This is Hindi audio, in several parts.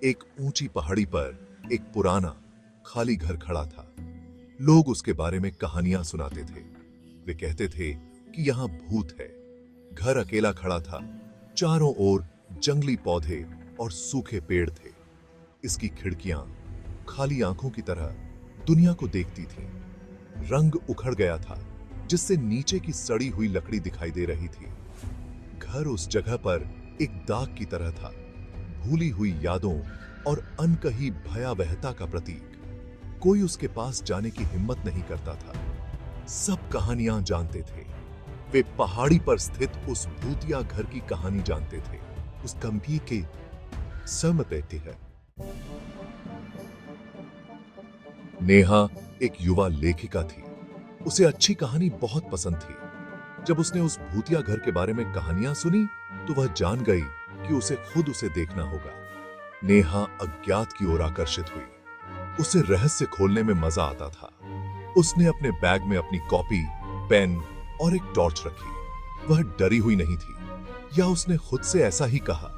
एक ऊंची पहाड़ी पर एक पुराना खाली घर खड़ा था। लोग उसके बारे में कहानियां सुनाते थे। वे कहते थे कि यहां भूत है। घर अकेला खड़ा था। चारों ओर जंगली पौधे और सूखे पेड़ थे। इसकी खिड़कियां खाली आंखों की तरह दुनिया को देखती थीं। रंग उखड़ गया था, जिससे नीचे की सड़ी हुई लकड़ी दिखाई दे रही थी। घर उस जगह पर एक दाग की तरह था, भूली हुई यादों और अनकही भयावहता का प्रतीक। कोई उसके पास जाने की हिम्मत नहीं करता था। सब कहानियां जानते थे। वे पहाड़ी पर स्थित उस भूतिया घर की कहानी जानते थे। उस गंभीर के सहमत रहती है। नेहा एक युवा लेखिका थी। उसे अच्छी कहानी बहुत पसंद थी। जब उसने उस भूतिया घर के बारे में कहानियां सुनी, तो वह जान गई कि उसे खुद उसे देखना होगा। नेहा अज्ञात की ओर आकर्षित हुई। उसे रहस्य खोलने में मजा आता था। उसने अपने बैग में अपनी कॉपी, पेन और एक टॉर्च रखी। वह डरी हुई नहीं थी, या उसने खुद से ऐसा ही कहा।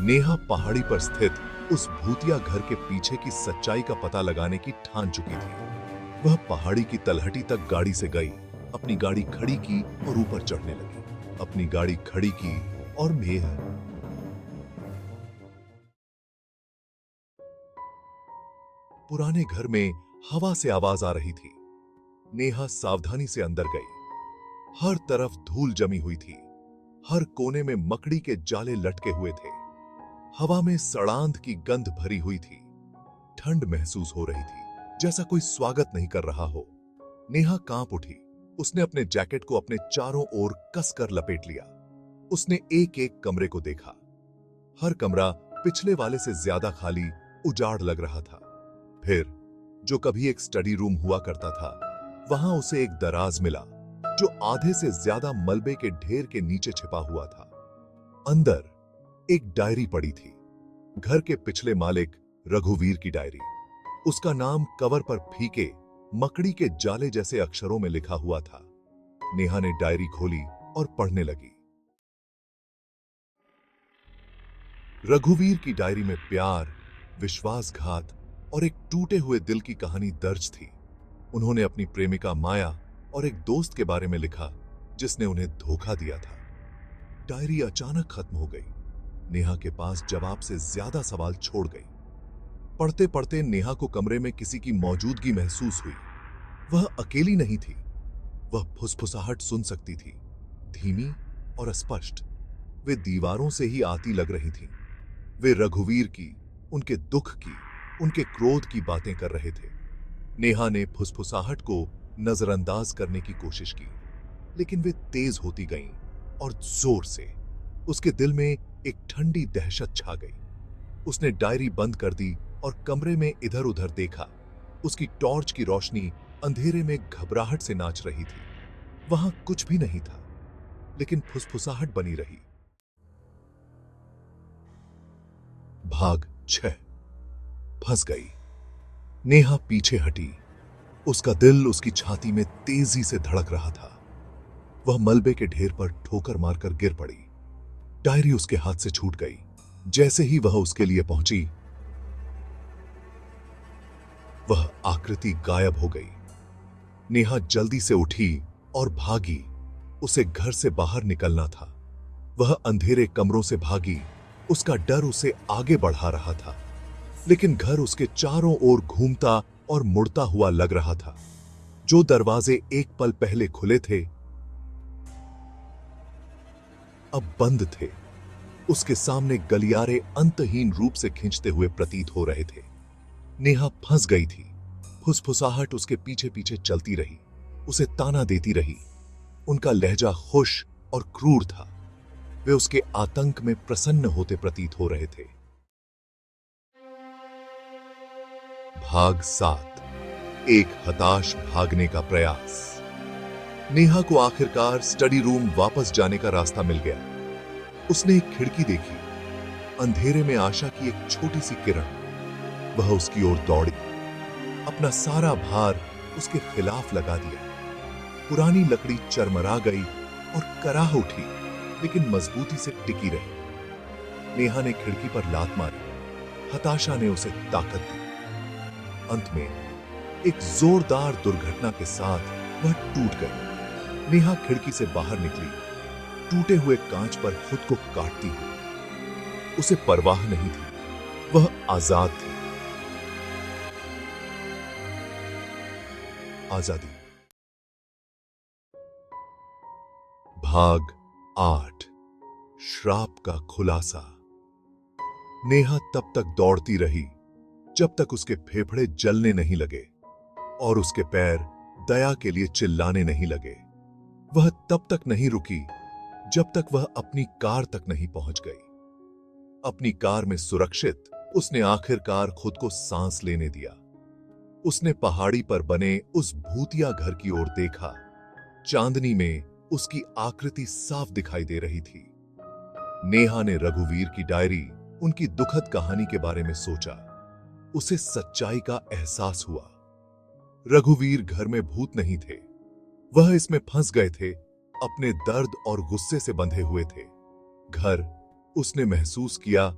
नेहा पहाड़ी पर स्थित उस भूतिया घर के पीछे की सच्चाई का पता लगाने की ठान चुकी थी। वह पहाड़ी की तलहटी तक गाड़ी से गई, अपनी गाड़ी खड़ी की और ऊपर चढ़ने लगी। अपनी गाड़ी खड़ी की और पुराने घर में हवा से आवाज आ रही थी। नेहा सावधानी से अंदर गई। हर तरफ धूल जमी हुई थी। हर कोने में मकड़ी के जाले लटके हुए थे। हवा में सड़ांध की गंध भरी हुई थी। ठंड महसूस हो रही थी, जैसा कोई स्वागत नहीं कर रहा हो। नेहा कांप उठी। उसने अपने जैकेट को अपने चारों ओर कसकर लपेट लिया। उसने एक एक कमरे को देखा। हर कमरा पिछले वाले से ज्यादा खाली, उजाड़ लग रहा था। फिर जो कभी एक स्टडी रूम हुआ करता था, वहां उसे एक दराज मिला, जो आधे से ज्यादा मलबे के ढेर के नीचे छिपा हुआ था। अंदर एक डायरी पड़ी थी। घर के पिछले मालिक रघुवीर की डायरी। उसका नाम कवर पर फीके मकड़ी के जाले जैसे अक्षरों में लिखा हुआ था। नेहा ने डायरी खोली और पढ़ने लगी। रघुवीर की डायरी में प्यार, विश्वासघात और एक टूटे हुए दिल की कहानी दर्ज थी। उन्होंने अपनी प्रेमिका माया और एक दोस्त के बारे में लिखा, जिसने उन्हें धोखा दिया था। डायरी अचानक खत्म हो गई। नेहा के पास जवाब से ज्यादा सवाल छोड़ गई। पढ़ते पढ़ते नेहा को कमरे में किसी की मौजूदगी महसूस हुई। वह अकेली नहीं थी। वह फुसफुसाहट सुन सकती थी, धीमी और स्पष्ट। वे दीवारों से ही आती लग रही थीं। वे रघुवीर की, उनके दुख की, उनके क्रोध की बातें कर रहे थे। नेहा ने फुसफुसाहट को नजरअंदाज करने की कोशिश की, लेकिन वे तेज होती गईं और जोर से। उसके दिल में एक ठंडी दहशत छा गई। उसने डायरी बंद कर दी और कमरे में इधर उधर देखा। उसकी टॉर्च की रोशनी अंधेरे में घबराहट से नाच रही थी। वहां कुछ भी नहीं था, लेकिन फुसफुसाहट बनी रही। भाग 6। फंस गई। नेहा पीछे हटी। उसका दिल उसकी छाती में तेजी से धड़क रहा था। वह मलबे के ढेर पर ठोकर मारकर गिर पड़ी। डायरी उसके हाथ से छूट गई। जैसे ही वह उसके लिए पहुंची, वह आकृति गायब हो गई। नेहा जल्दी से उठी और भागी। उसे घर से बाहर निकलना था। वह अंधेरे कमरों से भागी। उसका डर उसे आगे बढ़ा रहा था, लेकिन घर उसके चारों ओर घूमता और मुड़ता हुआ लग रहा था। जो दरवाजे एक पल पहले खुले थे, अब बंद थे। उसके सामने गलियारे अंतहीन रूप से खींचते हुए प्रतीत हो रहे थे। नेहा फंस गई थी। फुसफुसाहट उसके पीछे पीछे चलती रही, उसे ताना देती रही। उनका लहजा खुश और क्रूर था। वे उसके आतंक में प्रसन्न होते प्रतीत हो रहे थे। भाग 7। एक हताश भागने का प्रयास। नेहा को आखिरकार स्टडी रूम वापस जाने का रास्ता मिल गया। उसने एक खिड़की देखी। अंधेरे में आशा की एक छोटी सी किरण। वह उसकी ओर दौड़ी, अपना सारा भार उसके खिलाफ लगा दिया। पुरानी लकड़ी चरमरा गई और कराह उठी, लेकिन मजबूती से टिकी रही। नेहा ने खिड़की पर लात मारी। हताशा ने उसे ताकत दी। अंत में एक जोरदार दुर्घटना के साथ वह टूट गई। नेहा खिड़की से बाहर निकली, टूटे हुए कांच पर खुद को काटती हुई। उसे परवाह नहीं थी, वह आजाद थी। आजादी। भाग 8। श्राप का खुलासा। नेहा तब तक दौड़ती रही जब तक उसके फेफड़े जलने नहीं लगे और उसके पैर दया के लिए चिल्लाने नहीं लगे। वह तब तक नहीं रुकी जब तक वह अपनी कार तक नहीं पहुंच गई। अपनी कार में सुरक्षित उसने आखिरकार खुद को सांस लेने दिया। उसने पहाड़ी पर बने उस भूतिया घर की ओर देखा। चांदनी में उसकी आकृति साफ दिखाई दे रही थी। नेहा ने रघुवीर की डायरी, उनकी दुखद कहानी के बारे में सोचा। उसे सच्चाई का एहसास हुआ। रघुवीर घर में भूत नहीं थे, वह इसमें फंस गए थे, अपने दर्द और गुस्से से बंधे हुए थे। घर, उसने महसूस किया,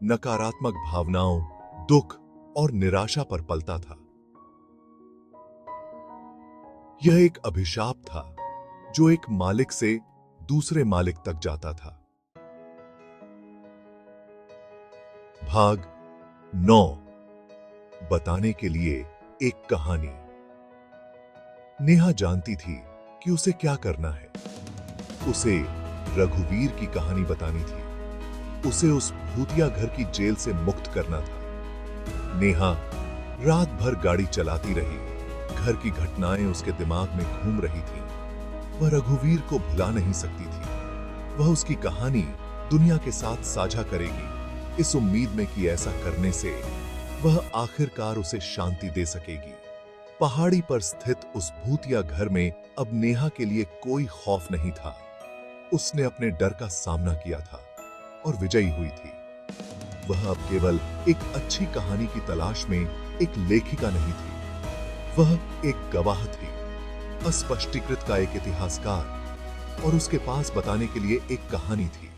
नकारात्मक भावनाओं, दुख और निराशा पर पलता था। यह एक अभिशाप था जो एक मालिक से दूसरे मालिक तक जाता था। भाग 9। बताने के लिए एक कहानी। नेहा जानती थी कि उसे क्या करना है। उसे रघुवीर की कहानी बतानी थी। उसे उस भूतिया घर की जेल से मुक्त करना था। नेहा रात भर गाड़ी चलाती रही। घर की घटनाएं उसके दिमाग में घूम रही थी। वह रघुवीर को भुला नहीं सकती थी। वह उसकी कहानी दुनिया के साथ साझा करेगी, इस उम्मीद में कि ऐसा करने से वह आखिरकार उसे शांति दे सकेगी। पहाड़ी पर स्थित उस भूतिया घर में अब नेहा के लिए कोई खौफ नहीं था। उसने अपने डर का सामना किया था और विजयी हुई थी। वह अब केवल एक अच्छी कहानी की तलाश में एक लेखिका नहीं थी, वह एक गवाह थी, अस्पष्टीकृत का एक इतिहासकार, और उसके पास बताने के लिए एक कहानी थी।